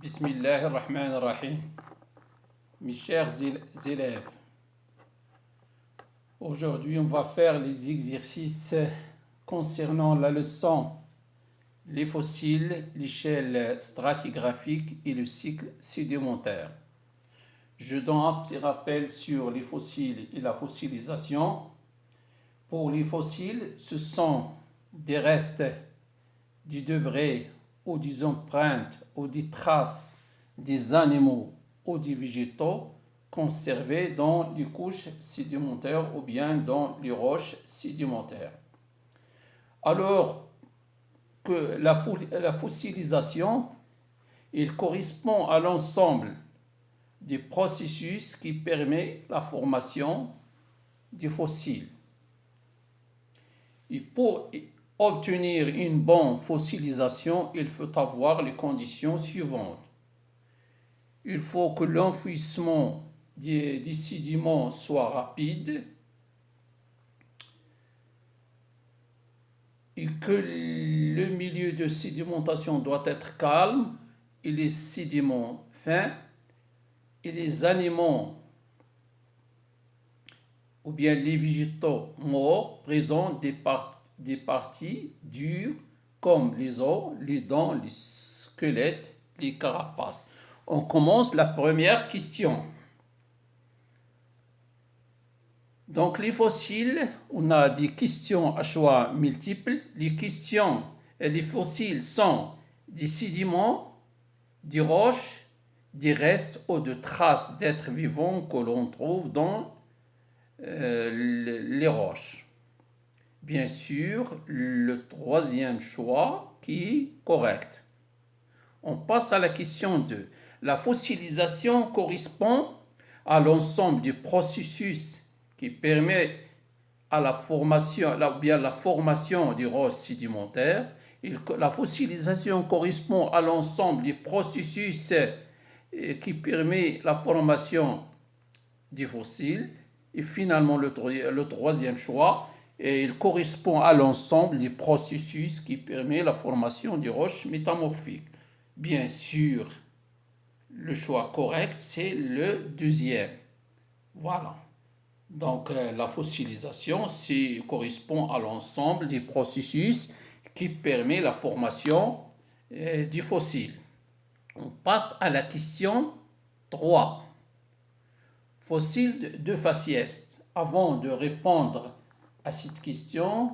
Bismillahirrahmanirrahim. Mes chers élèves, aujourd'hui on va faire les exercices concernant la leçon les fossiles, l'échelle stratigraphique et le cycle sédimentaire. Je donne un petit rappel sur les fossiles et la fossilisation. Pour les fossiles, ce sont des restes, des débris ou des empreintes ou des traces des animaux ou des végétaux conservés dans les couches sédimentaires ou bien dans les roches sédimentaires. Alors que la fossilisation, il correspond à l'ensemble des processus qui permet la formation des fossiles. Et pour obtenir une bonne fossilisation, il faut avoir les conditions suivantes. Il faut que l'enfouissement des sédiments soit rapide et que le milieu de sédimentation doit être calme et les sédiments fins et les animaux ou bien les végétaux morts présentent des parties dures comme les os, les dents, les squelettes, les carapaces. On commence la première question. Donc les fossiles, on a des questions à choix multiples. Les questions et les fossiles sont des sédiments, des roches, des restes ou de traces d'êtres vivants que l'on trouve dans les roches. Bien sûr, le troisième choix qui est correct. On passe à la question 2. La fossilisation correspond à l'ensemble du processus qui permet à la formation des roches sédimentaires. La fossilisation correspond à l'ensemble du processus qui permet la formation des fossiles. Et finalement, le troisième choix, il correspond à l'ensemble des processus qui permet la formation des roches métamorphiques. Bien sûr, le choix correct, c'est le deuxième. Voilà. Donc, la fossilisation correspond à l'ensemble des processus qui permet la formation du fossile. On passe à la question 3. Fossiles de faciès. Avant de répondre à cette question,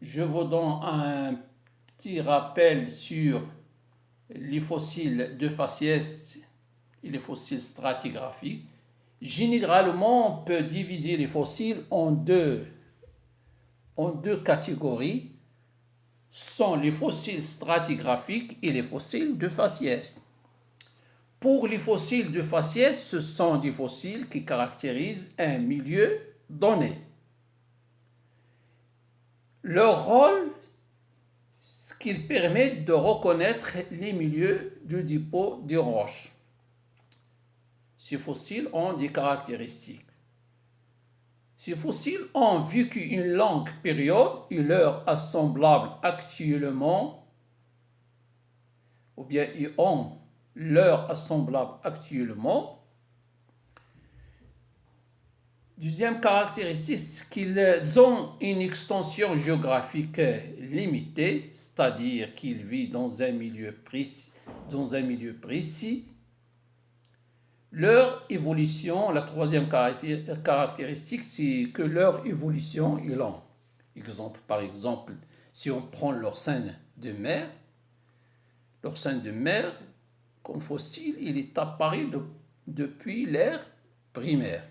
je vous donne un petit rappel sur les fossiles de faciès et les fossiles stratigraphiques. Généralement, on peut diviser les fossiles en deux catégories. Ce sont les fossiles stratigraphiques et les fossiles de faciès. Pour les fossiles de faciès, ce sont des fossiles qui caractérisent un milieu donné. Leur rôle, ce qu'ils permettent de reconnaître les milieux du dépôt des roches. Ces fossiles ont des caractéristiques. Ces fossiles ont vécu une longue période et leurs assemblables actuellement, ou bien ils ont leur assemblable actuellement. Deuxième caractéristique, c'est qu'ils ont une extension géographique limitée, c'est-à-dire qu'ils vivent dans un milieu précis. Leur évolution, la troisième caractéristique, c'est que leur évolution est lente. Par exemple, si on prend leur sein de mer, comme fossile, il est apparu depuis l'ère primaire.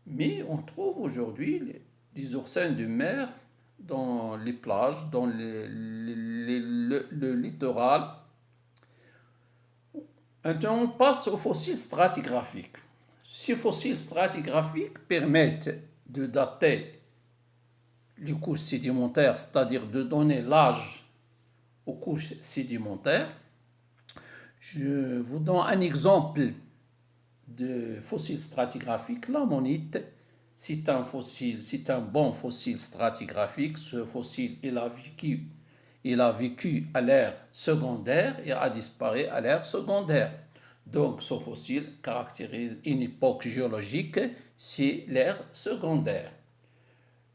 Mais on trouve aujourd'hui des oursins de mer dans les plages, dans le littoral. Maintenant, on passe aux fossiles stratigraphiques. Ces fossiles stratigraphiques permettent de dater les couches sédimentaires, c'est-à-dire de donner l'âge aux couches sédimentaires. Je vous donne un exemple de fossiles stratigraphiques. L'ammonite, c'est un bon fossile stratigraphique. Ce fossile, il a vécu il a vécu à l'ère secondaire et a disparu à l'ère secondaire. Donc, ce fossile caractérise une époque géologique, c'est l'ère secondaire.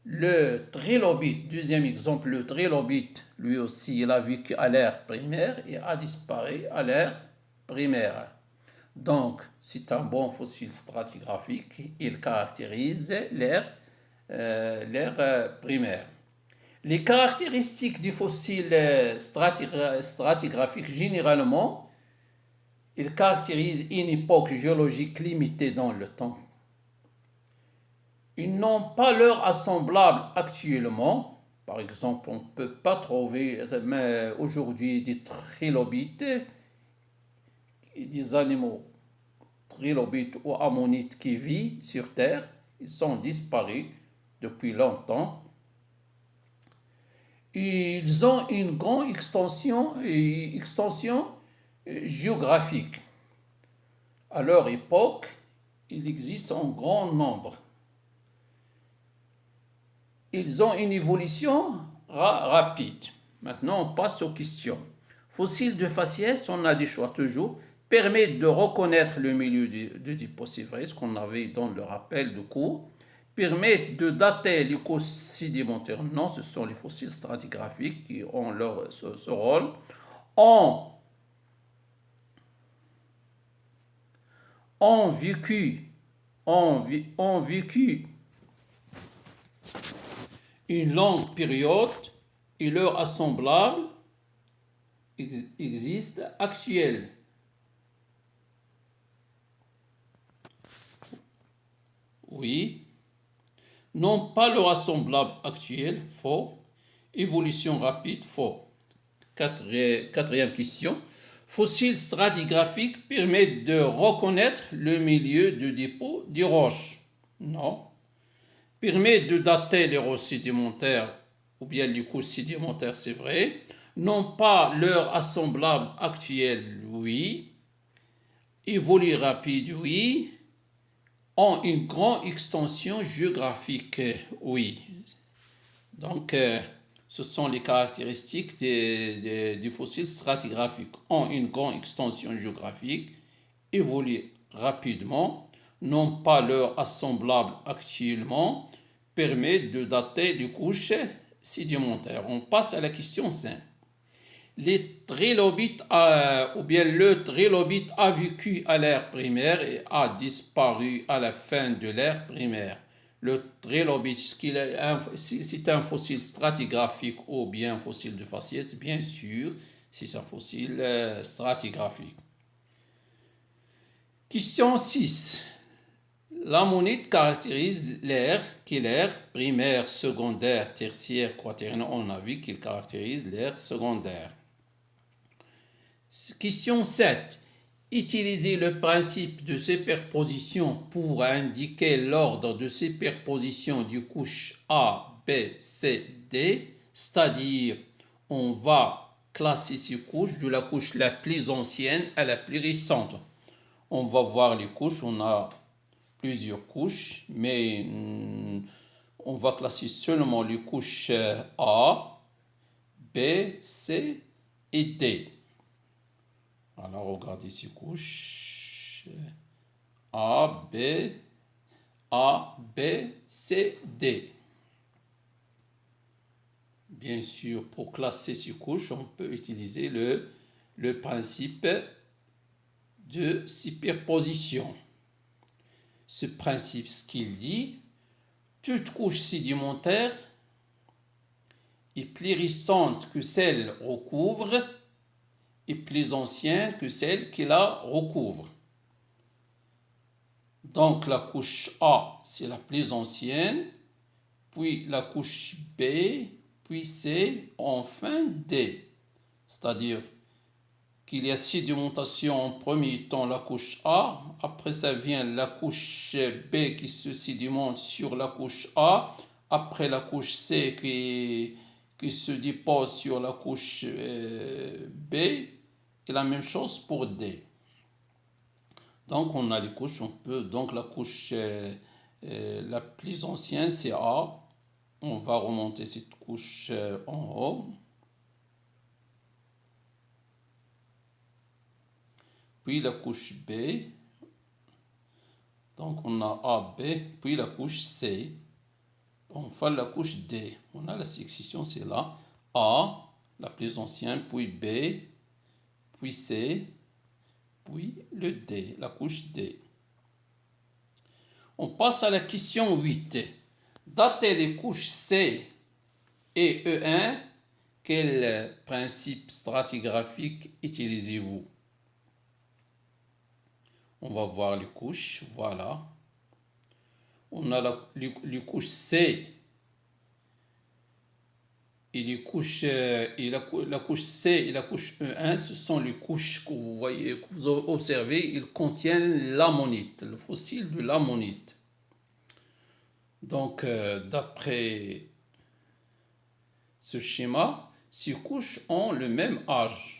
Le trilobite, deuxième exemple, le trilobite, lui aussi, il a vécu à l'ère primaire et a disparu à l'ère primaire. Donc, c'est un bon fossile stratigraphique. Il caractérise l'ère primaire. Les caractéristiques du fossile stratigraphique, généralement, il caractérise une époque géologique limitée dans le temps. Ils n'ont pas leur assemblable actuellement. Par exemple, on ne peut pas trouver aujourd'hui des trilobites, des animaux trilobites ou ammonites qui vivent sur Terre. Ils sont disparus depuis longtemps. Ils ont une grande extension géographique. À leur époque, il existe un grand nombre. Ils ont une évolution rapide. Maintenant, on passe aux questions. Fossiles de faciès, on a des choix toujours, permet de reconnaître le milieu de dépôt, c'est vrai, ce qu'on avait dans le rappel de cours, permet de dater les couches sédimentaires. Non, ce sont les fossiles stratigraphiques qui ont ce rôle. Ont vécu une longue période et leur assemblage existe actuel. Oui. Non pas leur assemblage actuel, faux. Évolution rapide, faux. Quatrième question. Fossiles stratigraphiques permettent de reconnaître le milieu de dépôt des roches. Non. Permet de dater les roches sédimentaires ou bien les couches sédimentaires, c'est vrai. Non pas leur assemblage actuel, oui. Évolue rapide, oui. Ont une grande extension géographique, oui. Donc, ce sont les caractéristiques des fossiles stratigraphiques. Ont une grande extension géographique, évoluent rapidement, n'ont pas leur assemblable actuellement, permet de dater les couches sédimentaires. On passe à la question 5. Les trilobites ou bien le trilobite a vécu à l'ère primaire et a disparu à la fin de l'ère primaire. Le trilobite, c'est un fossile stratigraphique ou bien un fossile de faciès, bien sûr, c'est un fossile stratigraphique. Question 6. L'ammonite caractérise l'ère, qui est l'ère primaire, secondaire, tertiaire, quaternaire. On a vu qu'il caractérise l'ère secondaire. Question 7. Utilisez le principe de superposition pour indiquer l'ordre de superposition du couche A, B, C, D, c'est-à-dire on va classer ces couches de la couche la plus ancienne à la plus récente. On va voir les couches, on a plusieurs couches, mais on va classer seulement les couches A, B, C et D. Alors, regardez ces couches A, B, C, D. Bien sûr, pour classer ces couches, on peut utiliser le principe de superposition. Ce principe, ce qu'il dit, toute couche sédimentaire est plus récente que celle recouvre et plus ancienne que celle qui la recouvre. Donc la couche A, c'est la plus ancienne, puis la couche B, puis C, enfin D. C'est-à-dire qu'il y a sédimentation en premier temps la couche A, après ça vient la couche B qui se sédimente sur la couche A, après la couche C qui se dépose sur la couche B, et la même chose pour D. Donc on a les couches, on peut donc la couche la plus ancienne c'est A, on va remonter cette couche en haut. puis la couche B. Donc on a A, B, puis la couche C. Enfin la couche D. On a la succession, c'est là. A, la plus ancienne, puis B, puis C, puis le D, la couche D. On passe à la question 8. Dater les couches C et E1, quel principe stratigraphique utilisez-vous? On va voir les couches, voilà. On a les couches C et les couches la couche C et la couche E1, ce sont les couches que vous voyez, que vous observez, ils contiennent l'ammonite, le fossile de l'ammonite. Donc, d'après ce schéma, ces couches ont le même âge.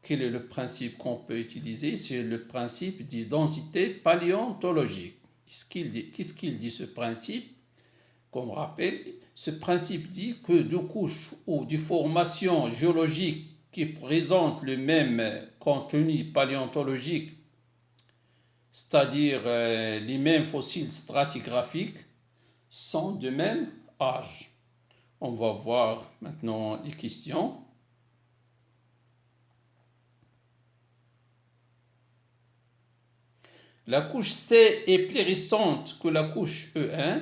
Quel est le principe qu'on peut utiliser? C'est le principe d'identité paléontologique. Qu'est-ce qu'il dit ce principe? Comme rappel, ce principe dit que deux couches ou des formations géologiques qui présentent le même contenu paléontologique, c'est-à-dire les mêmes fossiles stratigraphiques, sont de même âge. On va voir maintenant les questions. La couche C est plus récente que la couche E1.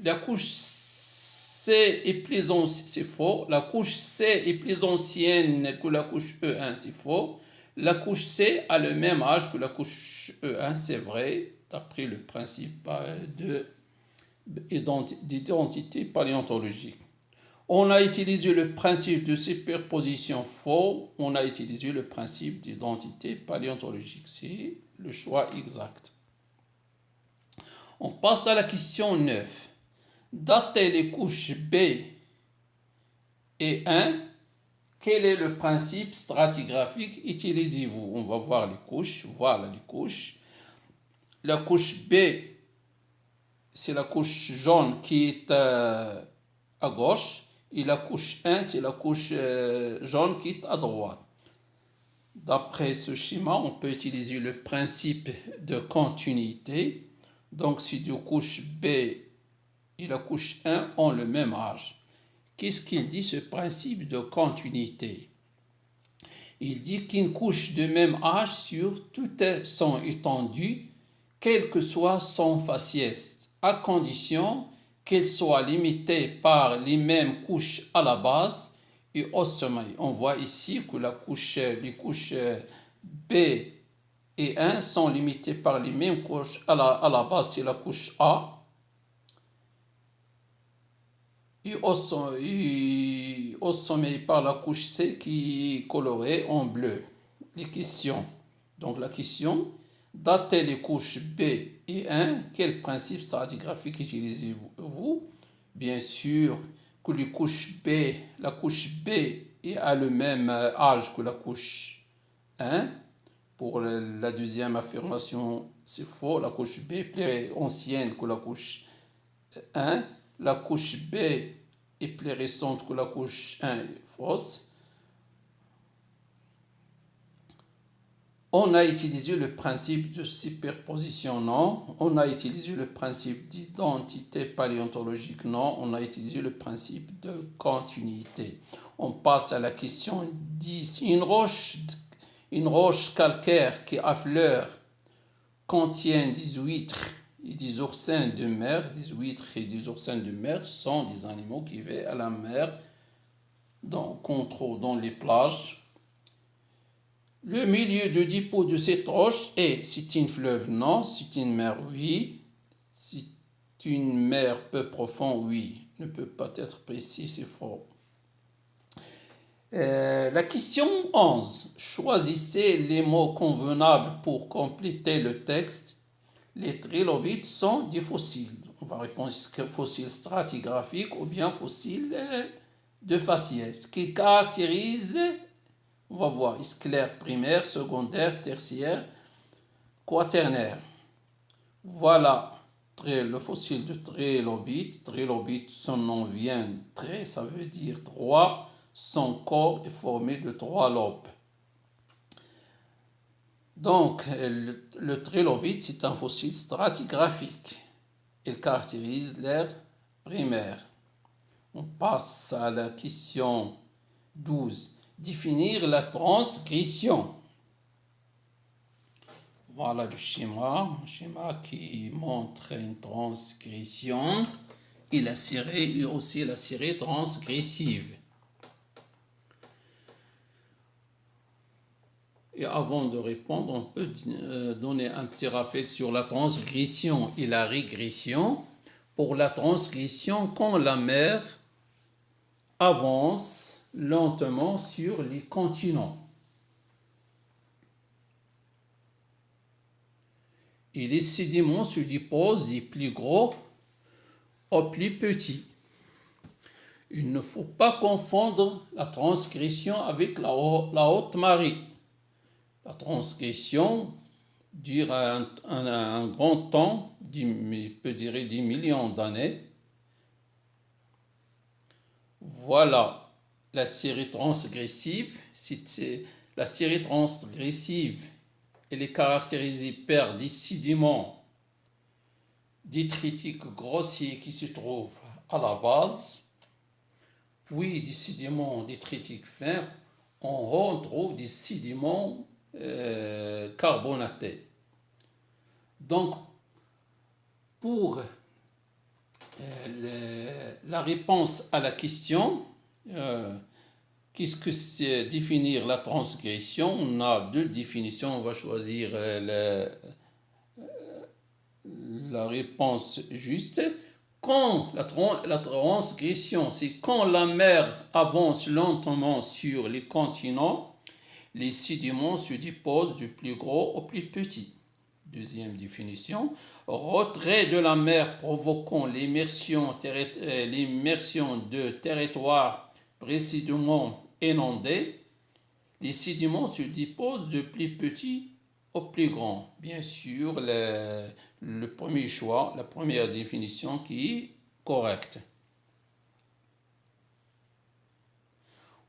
La couche C est plus ancienne, c'est faux. La couche C est plus ancienne que la couche E1, c'est faux. La couche C a le même âge que la couche E1, c'est vrai, d'après le principe d'identité paléontologique. On a utilisé le principe de superposition faux, on a utilisé le principe d'identité paléontologique. C'est le choix exact. On passe à la question 9. Dater les couches B et 1, quel est le principe stratigraphique utilisez-vous? On va voir les couches. Voilà les couches. La couche B, c'est la couche jaune qui est à gauche. Et la couche 1, c'est la couche jaune qui est à droite. D'après ce schéma, on peut utiliser le principe de continuité. Donc, si deux couches B et la couche 1 ont le même âge. Qu'est-ce qu'il dit ce principe de continuité? Il dit qu'une couche de même âge sur toute son étendue, quel que soit son faciès, à condition qu'elle soit limitée par les mêmes couches à la base et au sommet. On voit ici que les couches B et 1 sont limitées par les mêmes couches. À la base, c'est la couche A. Et au sommet par la couche C qui est colorée en bleu. Les questions. Donc la question, dater les couches B et 1, quel principe stratigraphique utilisez-vous? Bien sûr que les couches B, la couche B a le même âge que la couche 1. Pour la deuxième affirmation, c'est faux. La couche B est plus ancienne que la couche 1. La couche B est plus récente que la couche 1 fausse. On a utilisé le principe de superposition, non. On a utilisé le principe d'identité paléontologique, non. On a utilisé le principe de continuité. On passe à la question 10. Une roche calcaire qui affleure contient des huîtres et des oursins de mer. Des huîtres et des oursins de mer sont des animaux qui vivent à la mer, qu'on trouve dans les plages. Le milieu de dépôt de cette roche est, c'est une fleuve, non. C'est une mer, oui. C'est une mer peu profonde, oui. Ne peut pas être précis, c'est faux. La question 11. Choisissez les mots convenables pour compléter le texte. Les trilobites sont des fossiles. On va répondre fossiles stratigraphiques ou bien fossiles de faciès qui caractérisent, on va voir, sclère primaire, secondaire, tertiaire, quaternaire. Voilà le fossile de trilobite. Trilobite, son nom vient ça veut dire 3. Son corps est formé de 3 lobes. Donc, le trilobite, c'est un fossile stratigraphique. Il caractérise l'ère primaire. On passe à la question 12. Définir la transgression. Voilà le schéma, un schéma qui montre une transgression et aussi la série transgressive. Et avant de répondre, on peut donner un petit rappel sur la transgression et la régression. Pour la transgression, quand la mer avance lentement sur les continents, et les sédiments se déposent des plus gros aux plus petits. Il ne faut pas confondre la transgression avec la haute marée. La transgression dure un grand temps, peut dire des millions d'années. Voilà la série transgressive. La série transgressive, elle est caractérisée par des sédiments détritiques grossiers qui se trouvent à la base, puis des sédiments détritiques fins. On retrouve des sédiments carbonatés. Donc, pour la réponse à la question, qu'est-ce que c'est définir la transgression? On a deux définitions, on va choisir la réponse juste. Quand la transgression, c'est quand la mer avance lentement sur les continents, les sédiments se déposent du plus gros au plus petit. Deuxième définition, retrait de la mer provoquant l'immersion de territoires précédemment inondés, les sédiments se déposent du plus petit au plus grand. Bien sûr, le premier choix, la première définition qui est correcte.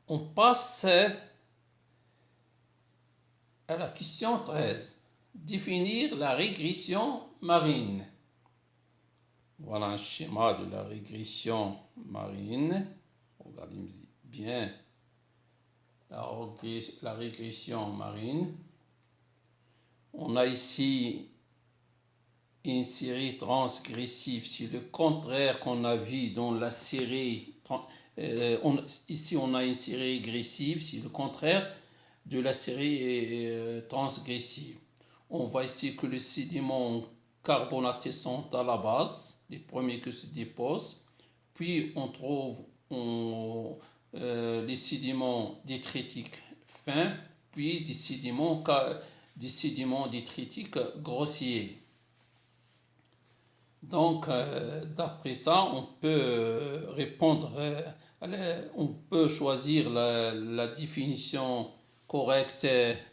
On passe à la question 13. Définir la régression marine. Voilà un schéma de la régression marine. Regardez bien la régression marine. On a ici une série transgressive. C'est le contraire qu'on a vu dans la série. Ici, on a une série régressive. C'est le contraire de la série transgressive. On voit ici que les sédiments carbonatés sont à la base, les premiers qui se déposent. Puis on trouve les sédiments détritiques fins, puis des sédiments détritiques grossiers. Donc, d'après ça, on peut répondre, on peut choisir la définition correcte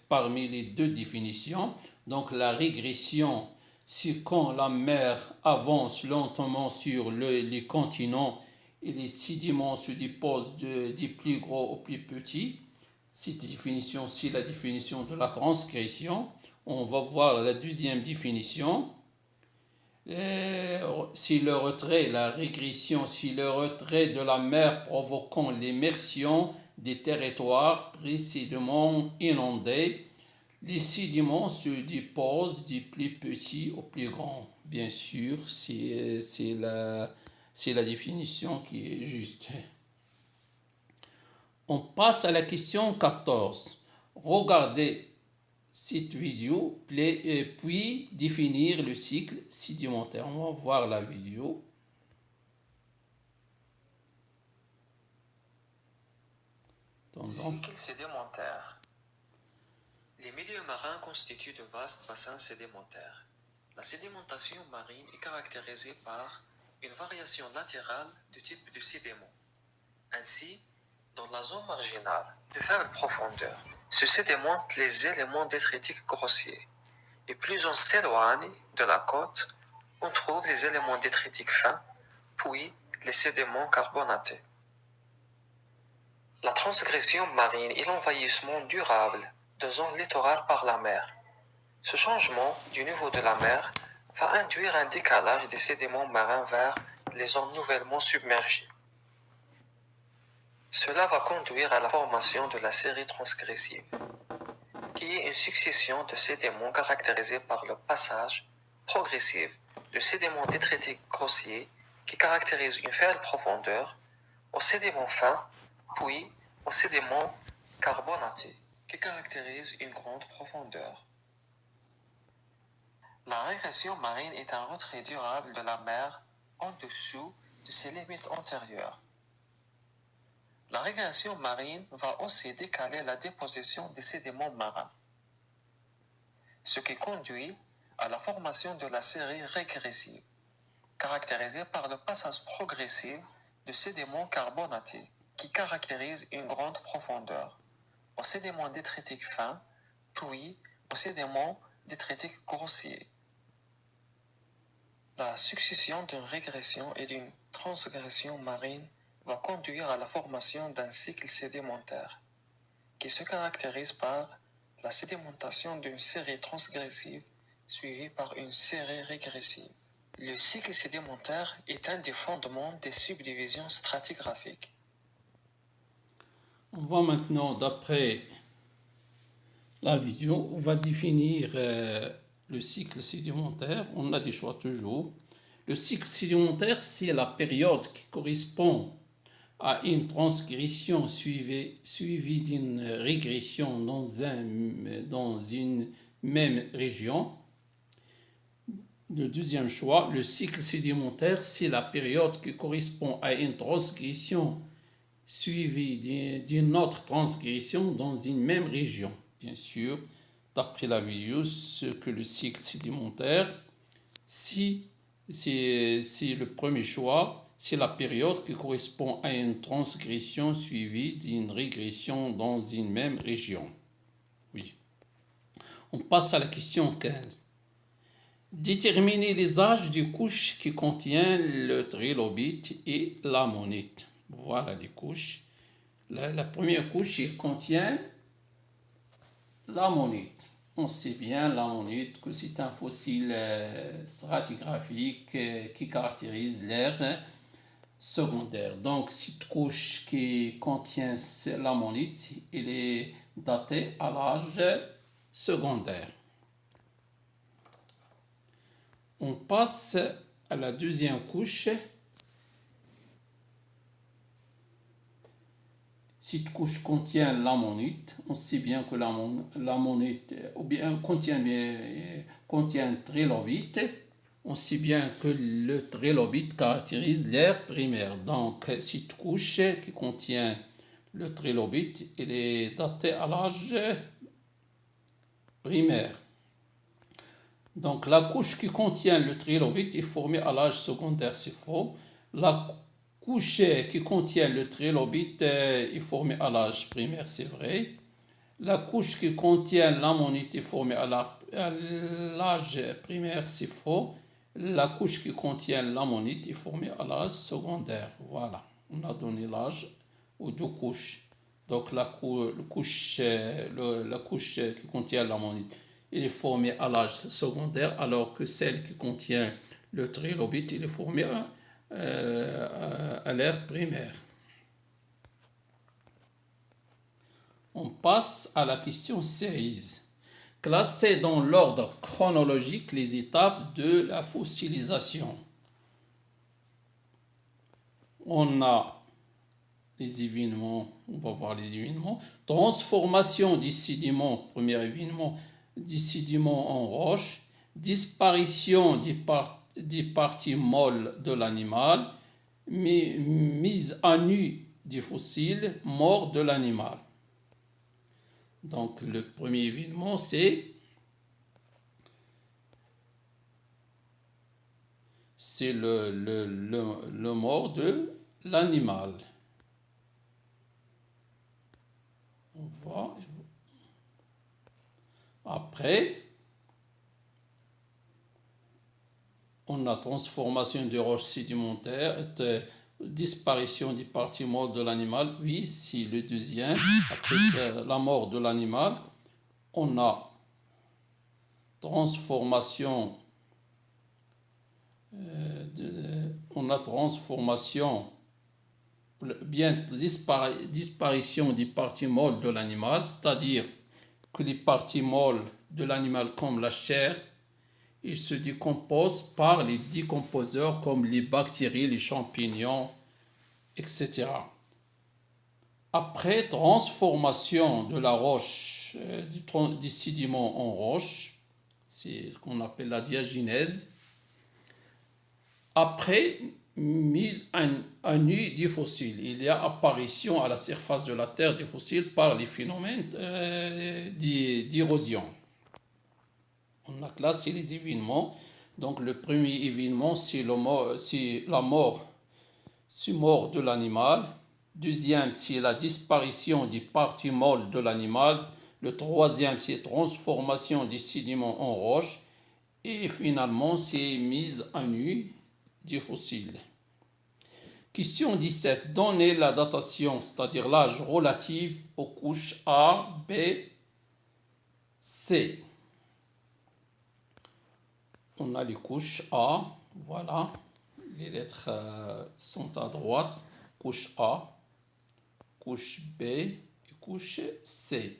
parmi les deux définitions. Donc, la régression, c'est quand la mer avance lentement sur les continents et les sédiments se déposent des plus gros aux plus petits. Cette définition, c'est la définition de la transgression. On va voir la deuxième définition. Si le retrait, la régression, si le retrait de la mer provoquant l'immersion des territoires précédemment inondés, les sédiments se déposent du plus petit au plus grand. Bien sûr, c'est la définition qui est juste. On passe à la question 14. Regardez cette vidéo, puis définir le cycle sédimentaire. On va voir la vidéo. Cycle sédimentaire. Les milieux marins constituent de vastes bassins sédimentaires. La sédimentation marine est caractérisée par une variation latérale du type de sédiment. Ainsi, dans la zone marginale de faible profondeur, se sédimentent les éléments détritiques grossiers. Et plus on s'éloigne de la côte, on trouve les éléments détritiques fins, puis les sédiments carbonatés. La transgression marine est l'envahissement durable de zones littorales par la mer. Ce changement du niveau de la mer va induire un décalage des sédiments marins vers les zones nouvellement submergées. Cela va conduire à la formation de la série transgressive, qui est une succession de sédiments caractérisés par le passage progressif de sédiments détritiques grossiers qui caractérisent une faible profondeur aux sédiments fins, puis aux sédiments carbonatés qui caractérisent une grande profondeur. La régression marine est un retrait durable de la mer en dessous de ses limites antérieures. La régression marine va aussi décaler la déposition des sédiments marins, ce qui conduit à la formation de la série régressive, caractérisée par le passage progressif de sédiments carbonatés qui caractérisent une grande profondeur, aux sédiments détritiques fins, puis aux sédiments détritiques grossiers. La succession d'une régression et d'une transgression marine va conduire à la formation d'un cycle sédimentaire, qui se caractérise par la sédimentation d'une série transgressive suivie par une série régressive. Le cycle sédimentaire est un des fondements des subdivisions stratigraphiques. On va maintenant, d'après la vidéo, on va définir le cycle sédimentaire. On a des choix toujours. Le cycle sédimentaire, c'est la période qui correspond à une transgression suivie d'une régression dans une même région. Le deuxième choix, le cycle sédimentaire, c'est la période qui correspond à une transgression suivie d'une autre transgression dans une même région. Bien sûr, d'après la vidéo, ce que le cycle sédimentaire, si c'est le premier choix, c'est la période qui correspond à une transgression suivie d'une régression dans une même région. Oui. On passe à la question 15. Déterminer les âges des couches qui contiennent le trilobite et l'ammonite. Voilà les couches. La première couche, il contient l'ammonite. On sait bien l'ammonite que c'est un fossile stratigraphique qui caractérise l'ère secondaire. Donc cette couche qui contient l'ammonite, elle est datée à l'âge secondaire. On passe à la deuxième couche. Cette couche contient l'ammonite. On sait bien que l'ammonite contient trilobite. On sait bien que le trilobite caractérise l'ère primaire. Donc, cette couche qui contient le trilobite, elle est datée à l'âge primaire. Donc, la couche qui contient le trilobite est formée à l'âge secondaire, c'est faux. La couche qui contient le trilobite est formée à l'âge primaire, c'est vrai. La couche qui contient l'ammonite est formée à l'âge primaire, c'est faux. La couche qui contient l'ammonite est formée à l'âge secondaire. Voilà, on a donné l'âge aux deux couches. Donc la couche qui contient l'ammonite, elle est formée à l'âge secondaire, alors que celle qui contient le trilobite, elle est formée à l'ère primaire. On passe à la question 16. Classer dans l'ordre chronologique les étapes de la fossilisation. On a les événements, on va voir les événements. Transformation des sédiments, premier événement, des sédiments en roche. Disparition des parties molles de l'animal. Mise à nu des fossiles, mort de l'animal. Donc le premier événement, c'est le mort de l'animal. On va. Après, on a transformation des roches sédimentaires, disparition des parties molles de l'animal. Oui, c'est le deuxième. Après la mort de l'animal, on a transformation, bien disparition des parties molles de l'animal, c'est-à-dire que les parties molles de l'animal comme la chair, ils se décomposent par les décomposeurs comme les bactéries, les champignons, etc. Après transformation de la roche, du sédiment en roche, c'est ce qu'on appelle la diagenèse. Après mise à nu des fossiles, il y a apparition à la surface de la Terre des fossiles par les phénomènes d'érosion. On a classé les événements. Donc le premier événement, c'est la mort de l'animal. Deuxième, c'est la disparition des parties molles de l'animal. Le troisième, c'est la transformation des sédiments en roche. Et finalement, c'est mise à nu des fossiles. Question 17. Donnez la datation, c'est-à-dire l'âge relatif aux couches A, B, C. On a les couches A, voilà. Les lettres sont à droite. Couche A, couche B et couche C.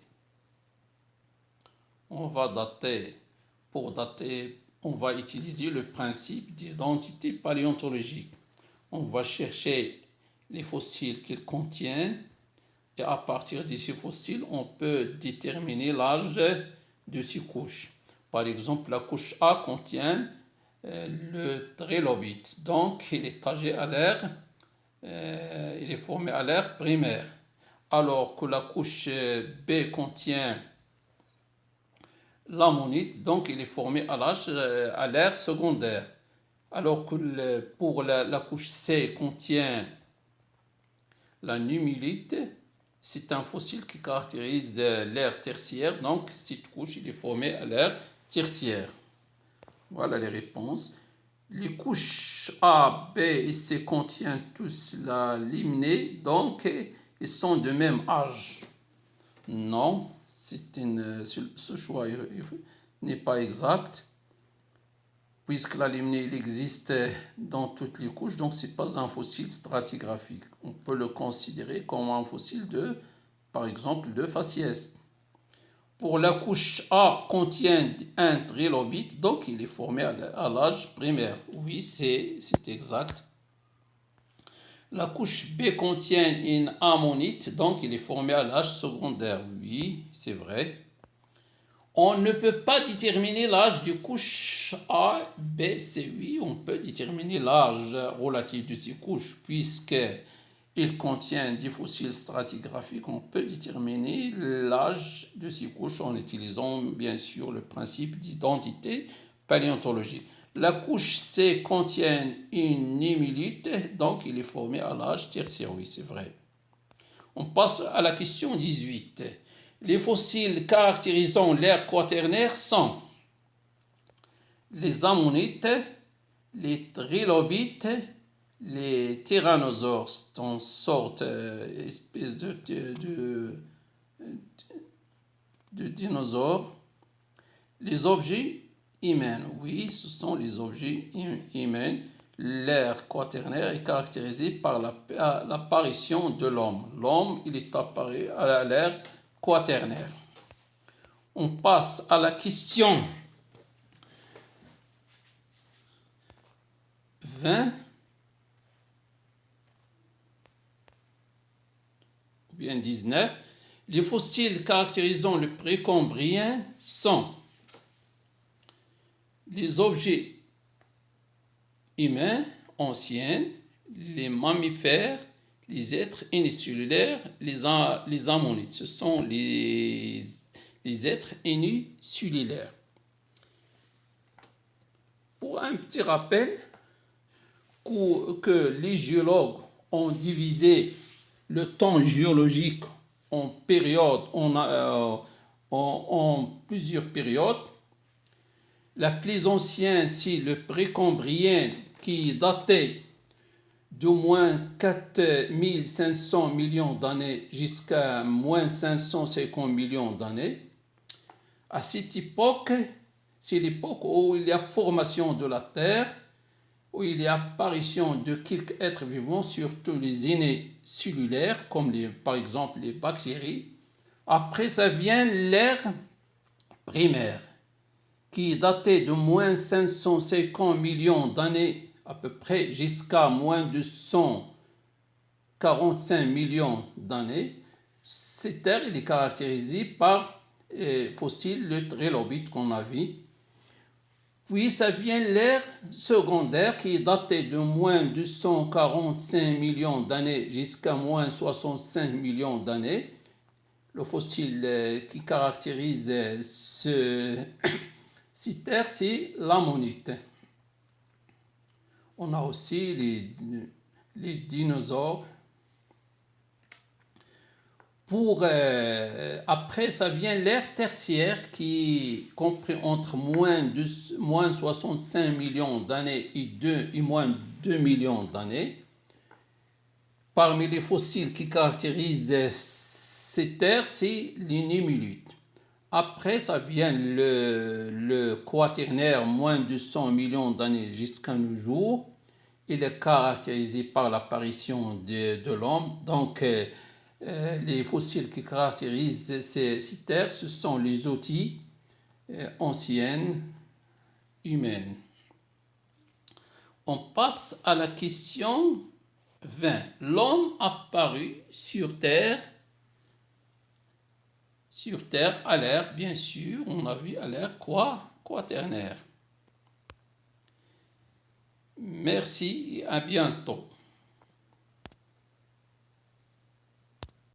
On va dater. Pour dater, on va utiliser le principe d'identité paléontologique. On va chercher les fossiles qu'ils contiennent et à partir de ces fossiles, on peut déterminer l'âge de ces couches. Par exemple, la couche A contient le trilobite, donc il est âgé à l'ère, il est formé à l'ère primaire. Alors que la couche B contient l'ammonite, donc il est formé à l'ère secondaire. Alors que pour la couche C contient la nummuliite, c'est un fossile qui caractérise l'ère tertiaire, donc cette couche il est formée à l'ère tertiaire. Voilà les réponses. Les couches A, B et C contiennent tous la lignée, donc ils sont de même âge. Non, ce choix n'est pas exact, puisque la lignée il existe dans toutes les couches, donc ce n'est pas un fossile stratigraphique. On peut le considérer comme un fossile par exemple, de faciès. Pour la couche A contient un trilobite, donc il est formé à l'âge primaire. Oui, c'est exact. La couche B contient une ammonite, donc il est formé à l'âge secondaire. Oui, c'est vrai. On ne peut pas déterminer l'âge de couche A, B, C. Oui, on peut déterminer l'âge relatif de ces couches, puisque il contient des fossiles stratigraphiques. On peut déterminer l'âge de ces couches en utilisant bien sûr le principe d'identité paléontologique. La couche C contient une nummuliite, donc il est formé à l'âge tertiaire. Oui, c'est vrai. On passe à la question 18. Les fossiles caractérisant l'ère quaternaire sont les ammonites, les trilobites, les tyrannosaures, c'est une sorte espèce de dinosaures. Les objets humains, oui, ce sont les objets humains. L'ère quaternaire est caractérisée par l'apparition de l'homme. L'homme, il est apparu à l'ère quaternaire. On passe à la question 20. Ou bien 19. Les fossiles caractérisant le précambrien sont les objets humains anciens, les mammifères, les êtres unicellulaires, les ammonites. Ce sont les êtres unicellulaires. Pour un petit rappel, que les géologues ont divisé le temps géologique en périodes, en plusieurs périodes. La plus ancienne, c'est le précambrien qui datait d'au moins 4500 millions d'années jusqu'à moins 550 millions d'années. À cette époque, C'est l'époque où il y a formation de la Terre, où il y a apparition de quelques êtres vivants, surtout les unicellulaires, comme par exemple les bactéries. Après, ça vient l'ère primaire, qui est datée de moins 550 millions d'années à peu près jusqu'à moins de 145 millions d'années. Cette ère est caractérisée par fossiles, le trilobite qu'on a vu. Puis ça vient l'ère secondaire qui est datée de moins de 145 millions d'années jusqu'à moins 65 millions d'années. Le fossile qui caractérise cette ère, c'est l'ammonite. On a aussi les dinosaures. Après, ça vient l'ère tertiaire qui compris entre moins 65 millions d'années et moins 2 millions d'années. Parmi les fossiles qui caractérisent cette ère, c'est les némulutes. Après, ça vient le quaternaire, moins de 100 millions d'années jusqu'à nos jours. Il est caractérisé par l'apparition de l'homme. Donc, les fossiles qui caractérisent ces terres, ce sont les outils anciennes humaines. On passe à la question 20. L'homme apparu sur Terre à l'ère, bien sûr, on a vu à l'ère quaternaire. Merci et à bientôt.